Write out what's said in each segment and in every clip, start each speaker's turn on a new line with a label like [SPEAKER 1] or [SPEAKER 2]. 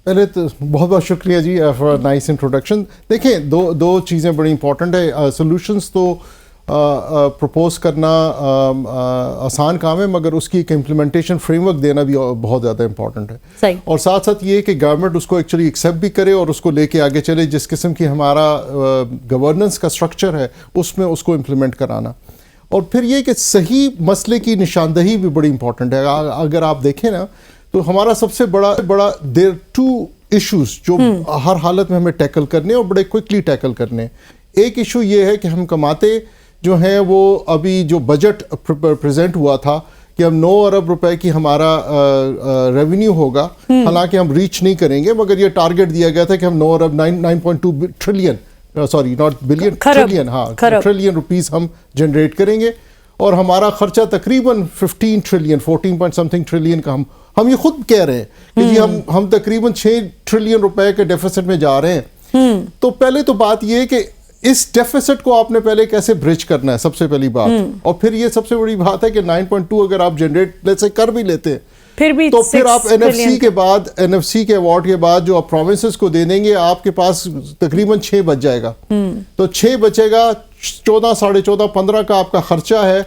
[SPEAKER 1] پہلے تو بہت بہت شکریہ جی فار نائس انٹروڈکشن. دیکھیں دو چیزیں بڑی امپورٹنٹ ہے. سولوشنس تو پروپوز کرنا آسان کام ہے، مگر اس کی ایک امپلیمنٹیشن فریم ورک دینا بھی بہت زیادہ امپورٹنٹ ہے.
[SPEAKER 2] صحیح.
[SPEAKER 1] اور ساتھ ساتھ یہ کہ گورنمنٹ اس کو ایکچولی ایکسیپٹ بھی کرے اور اس کو لے کے آگے چلے. جس قسم کی ہمارا گورننس کا اسٹرکچر ہے اس میں اس کو امپلیمنٹ کرانا. اور پھر یہ کہ صحیح مسئلے کی نشاندہی بھی بڑی امپورٹنٹ ہے. اگر آپ دیکھیں نا تو ہمارا سب سے بڑا دیر ٹو ایشوز جو ہر حالت میں ہمیں ٹیکل کرنے اور بڑے کوئکلی ٹیکل کرنے. ایک ایشو یہ ہے کہ ہم کماتے جو ہیں وہ ابھی جو بجٹ پریزنٹ ہوا تھا کہ ہم 9 ارب روپے کی ہمارا ریونیو ہوگا، حالانکہ ہم ریچ نہیں کریں گے، مگر یہ ٹارگٹ دیا گیا تھا کہ ہم 9 ارب 9.2 trillion sorry not billion trillion trillion rupees ہم جنریٹ کریں گے. اور ہمارا خرچہ تقریباً 15 ٹریلین 14 پوائنٹ سمتھنگ ٹریلین کا ہم یہ خود کہہ رہے ہیں کہ جی ہم تقریباً 6 ٹریلین روپے کے ڈیفیسٹ میں جا رہے ہیں. تو پہلے تو بات یہ ہے کہ اس ڈیفیسٹ کو آپ نے پہلے کیسے برج کرنا ہے، سب سے پہلی بات. اور پھر یہ سب سے بڑی بات ہے کہ 9.2 اگر آپ جنریٹ سے کر بھی لیتے ہیں تو پھر آپ این ایف سی کے بعد این ایف سی کے ایوارڈ کے بعد جو آپ پروونسز کو دے دیں گے آپ کے پاس تقریباً 6 بچ جائے گا. تو 6 بچے گا، 14 ساڑھے 14 15 کا آپ کا خرچہ ہے.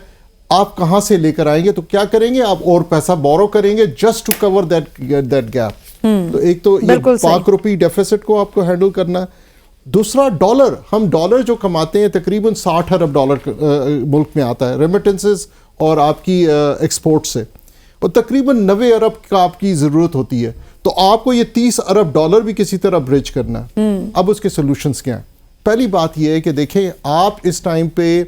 [SPEAKER 1] آپ کہاں سے لے کر آئیں گے؟ تو کیا کریں گے؟ آپ اور پیسہ بورو کریں گے just to cover that gap. تو ایک تو یہ 5 روپی ڈیفیسٹ کو آپ کو ہینڈل کرنا ہے. دوسرا ڈالر، ہم ڈالر جو کماتے ہیں تقریباً 60 ارب ڈالر ملک میں آتا ہے ریمیٹنسز اور آپ کی ایکسپورٹ سے، اور تقریباً 90 ارب کا آپ کی ضرورت ہوتی ہے. تو آپ کو یہ 30 ارب ڈالر بھی کسی طرح برج کرنا ہے. اب اس کے سولوشنز کیا ہیں؟ پہلی بات یہ ہے کہ دیکھیں آپ اس ٹائم پہ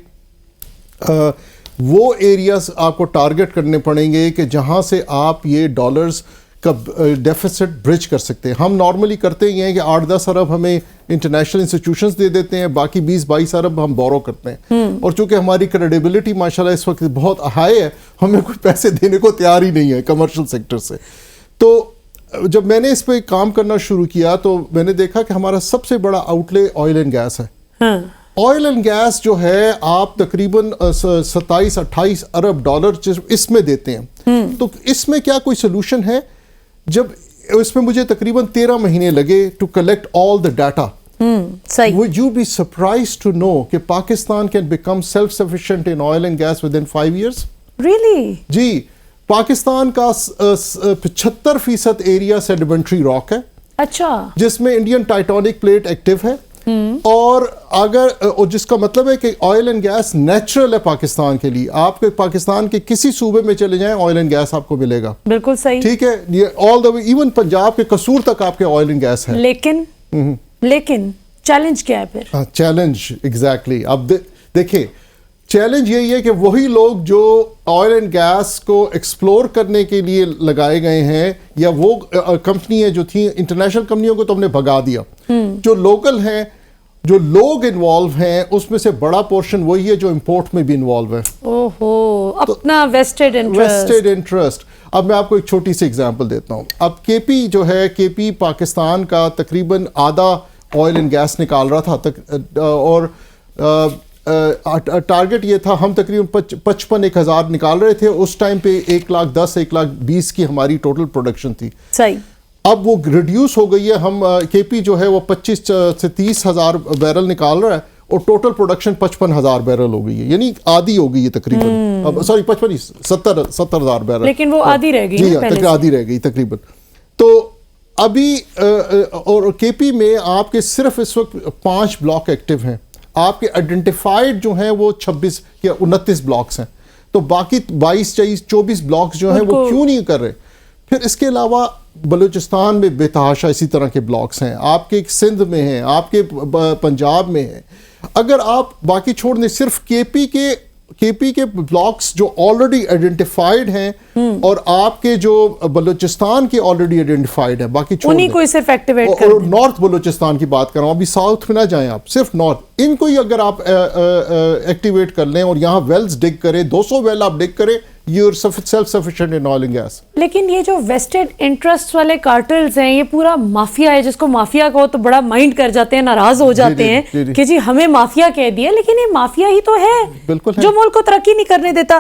[SPEAKER 1] وہ ایریاز آپ کو ٹارگٹ کرنے پڑیں گے کہ جہاں سے آپ یہ ڈالرز کا ڈیفیسٹ برج کر سکتے ہیں. ہم نارملی کرتے ہی ہیں کہ 8-10 ارب ہمیں انٹرنیشنل انسٹیٹیوشنز دے دیتے ہیں، باقی 20-22 ارب ہم بورو کرتے ہیں. اور چونکہ ہماری کریڈیبلٹی ماشاءاللہ اس وقت بہت ہائی ہے، ہمیں کوئی پیسے دینے کو تیار ہی نہیں ہے کمرشل سیکٹر سے. تو جب میں نے اس پہ کام کرنا شروع کیا تو میں نے دیکھا کہ ہمارا سب سے بڑا آؤٹ لے آئل اینڈ گیس ہے. آئل اینڈ گیس جو ہے آپ تقریباً 27-28 ارب ڈالر اس میں دیتے ہیں. تو اس میں کیا کوئی سولوشن ہے؟ جب اس میں مجھے تقریباً 13 مہینے لگے to collect all the data. Would you be surprised to know کہ Pakistan can become self-sufficient in oil and gas within 5 years?
[SPEAKER 2] Really?
[SPEAKER 1] جی، پاکستان کا 75% ایریا سیڈیمنٹری راک ہے. اچھا. جس میں انڈین ٹائٹانک پلیٹ ایکٹیو ہے. اور جس کا مطلب ہے کہ آئل اینڈ گیس نیچرل ہے پاکستان کے لیے. آپ کے پاکستان کے کسی صوبے میں چلے جائیں آئل اینڈ گیس آپ کو ملے گا. بالکل صحیح. ٹھیک ہے، یہ آل دا وے ایون پنجاب کے قصور تک آپ کے آئل اینڈ گیس ہے.
[SPEAKER 2] لیکن چیلنج کیا ہے پھر؟
[SPEAKER 1] Challenge exactly. اب دیکھیں چیلنج یہی ہے کہ وہی لوگ جو آئل اینڈ گیس کو ایکسپلور کرنے کے لیے لگائے گئے ہیں، یا وہ کمپنیاں جو تھیں انٹرنیشنل کمپنیوں کو تو ہم نے بھگا دیا. جو لوکل ہیں، جو لوگ انوالو ہیں، اس میں سے بڑا پورشن وہی ہے جو امپورٹ میں بھی انوالو ہے.
[SPEAKER 2] اپنا ویسٹڈ
[SPEAKER 1] انٹرسٹ. اب میں آپ کو ایک چھوٹی سی ایگزامپل دیتا ہوں. اب کے پی جو ہے، کے پی پاکستان کا تقریباً آدھا آئل اینڈ گیس نکال رہا تھا، اور ٹارگٹ یہ تھا ہم تقریباً 55,000 نکال رہے تھے. اس ٹائم پہ 1,10,000 1,20,000 کی ہماری ٹوٹل پروڈکشن تھی. صحیح. اب وہ ریڈیوس ہو گئی ہے. ہم کے پی جو ہے وہ 25 سے 30,000 بیرل نکال رہا ہے اور ٹوٹل پروڈکشن 55,000 بیرل ہو گئی ہے، یعنی آدھی ہو گئی ہے تقریباً. سوری 70,000 بیرل، لیکن وہ آدھی رہ گئی. جی آدھی رہ گئی تقریباً. تو ابھی اور کے پی میں آپ کے صرف اس وقت 5 بلاک ایکٹیو ہیں. آپ کے آئیڈینٹیفائڈ جو ہیں وہ 26 یا 29 بلاکس ہیں. تو باقی 22-24 بلاکس جو ہیں وہ کیوں نہیں کر رہے؟ پھر اس کے علاوہ بلوچستان میں بے تحاشا اسی طرح کے بلاکس ہیں. آپ کے سندھ میں ہیں، آپ کے پنجاب میں ہیں. اگر آپ باقی چھوڑ دیں، صرف کے پی کے بلاکس جو آلریڈی آئیڈینٹیفائڈ ہیں اور آپ کے جو بلوچستان کے آلریڈی آئیڈینٹیفائڈ ہیں، باقی چھوڑ دیں. کوئی صرف ایکٹیویٹ کر دیں. نارتھ بلوچستان کی بات کر رہا ہوں، ابھی ساؤتھ میں نہ جائیں آپ، صرف نارتھ. ان کو ہی اگر آپ ایکٹیویٹ کر لیں اور یہاں ویلز ڈگ کریں، 200 ویل آپ ڈگ کریں، you are self sufficient in oil and gas. لیکن یہ جو ویسٹڈ انٹرسٹ والے کارٹلز ہیں، یہ پورا مافیا ہے، جس کو مافیا کہو تو بڑا مائنڈ کر جاتے ہیں، ناراض ہو جاتے ہیں کہ جی ہمیں مافیا کہہ دیا. لیکن یہ مافیا ہی تو ہے جو ملک کو ترقی نہیں کرنے دیتا.